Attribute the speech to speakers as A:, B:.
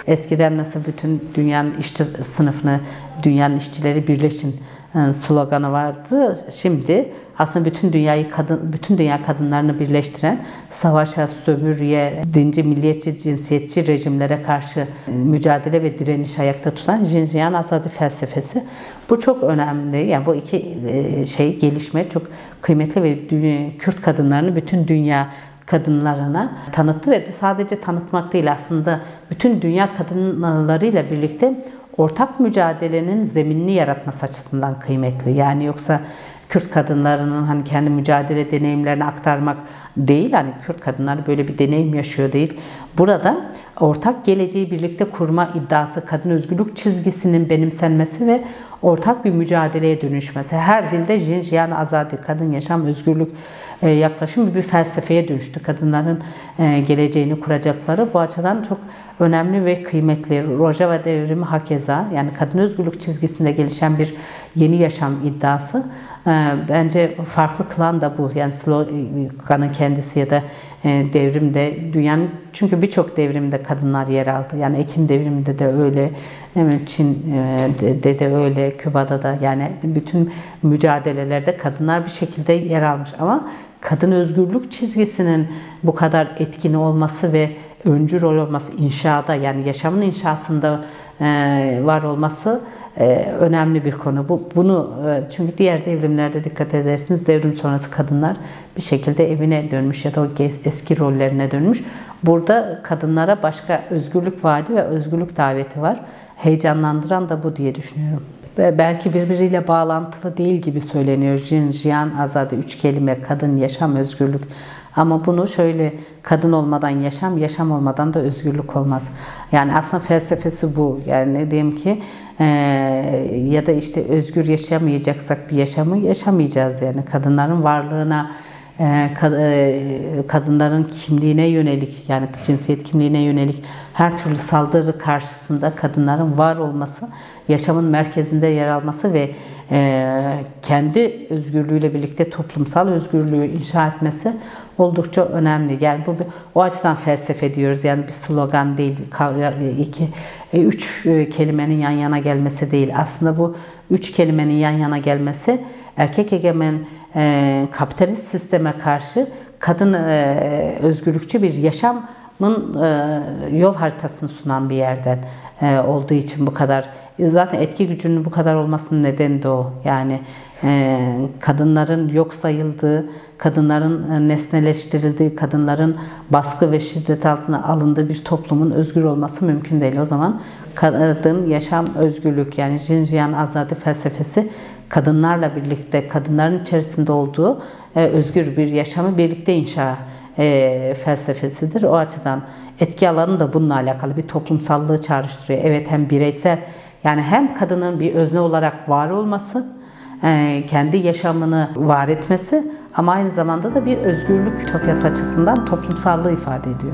A: Eskiden nasıl bütün dünyanın işçi sınıfını, dünyanın işçileri birleşin sloganı vardı. Şimdi aslında bütün dünya kadınlarını birleştiren, savaşa, sömürüye, dinci, milliyetçi, cinsiyetçi rejimlere karşı mücadele ve direniş ayakta tutan Jinjiyan Azadi felsefesi. Bu çok önemli. Yani bu iki gelişme çok kıymetli ve Kürt kadınlarını bütün dünya kadınlarına tanıttı ve sadece tanıtmak değil, aslında bütün dünya kadınlarıyla birlikte ortak mücadelenin zeminini yaratması açısından kıymetli. Yani yoksa Kürt kadınlarının hani kendi mücadele deneyimlerini aktarmak değil, hani Kürt kadınları böyle bir deneyim yaşıyor değil. Burada ortak geleceği birlikte kurma iddiası, kadın özgürlük çizgisinin benimsenmesi ve ortak bir mücadeleye dönüşmesi. Her dilde Jinjiyan Azadi, kadın yaşam özgürlük yaklaşımı bir felsefeye dönüştü. Kadınların geleceğini kuracakları bu açıdan çok önemli ve kıymetli. Rojava devrimi hakeza, yani kadın özgürlük çizgisinde gelişen bir yeni yaşam iddiası. Bence farklı kılan da bu. Yani sloganın kendisi ya da devrimde dünyanın, çünkü birçok devrimde kadınlar yer aldı. Yani Ekim devriminde de öyle, Çin'de de öyle, Küba'da da, yani bütün mücadelelerde kadınlar bir şekilde yer almış ama kadın özgürlük çizgisinin bu kadar etkin olması ve öncü rol olması inşada, yani yaşamın inşasında var olması önemli bir konu. Bunu çünkü diğer devrimlerde dikkat edersiniz, devrim sonrası kadınlar bir şekilde evine dönmüş ya da o eski rollerine dönmüş. Burada kadınlara başka özgürlük vaadi ve özgürlük daveti var. Heyecanlandıran da bu diye düşünüyorum. Belki birbiriyle bağlantılı değil gibi söyleniyor. Jinjiyan Azadi, 3 kelime: kadın, yaşam, özgürlük. Ama bunu şöyle, kadın olmadan yaşam, yaşam olmadan da özgürlük olmaz. Yani aslında felsefesi bu. Yani ne diyeyim ki, ya da işte özgür yaşamayacaksak bir yaşamı yaşamayacağız. Yani kadınların varlığına, kadınların kimliğine yönelik, yani cinsiyet kimliğine yönelik her türlü saldırı karşısında kadınların var olması, yaşamın merkezinde yer alması ve kendi özgürlüğüyle birlikte toplumsal özgürlüğü inşa etmesi oldukça önemli. Yani o açıdan felsefe diyoruz. Yani bir slogan değil, üç kelimenin yan yana gelmesi değil. Aslında bu 3 kelimenin yan yana gelmesi, erkek egemen kapitalist sisteme karşı kadın özgürlükçü bir yaşamın yol haritasını sunan bir yerden olduğu için bu kadar. Zaten etki gücünün bu kadar olmasının nedeni de o. Yani kadınların yok sayıldığı, kadınların nesneleştirildiği, kadınların baskı ve şiddet altına alındığı bir toplumun özgür olması mümkün değil. O zaman kadın, yaşam, özgürlük, yani Jinjiyan Azadi felsefesi kadınlarla birlikte, kadınların içerisinde olduğu özgür bir yaşamı birlikte inşa felsefesidir. O açıdan etki alanı da bununla alakalı, bir toplumsallığı çağrıştırıyor. Evet, hem bireysel, yani hem kadının bir özne olarak var olması, kendi yaşamını var etmesi, ama aynı zamanda da bir özgürlük ütopyası açısından toplumsallığı ifade ediyor.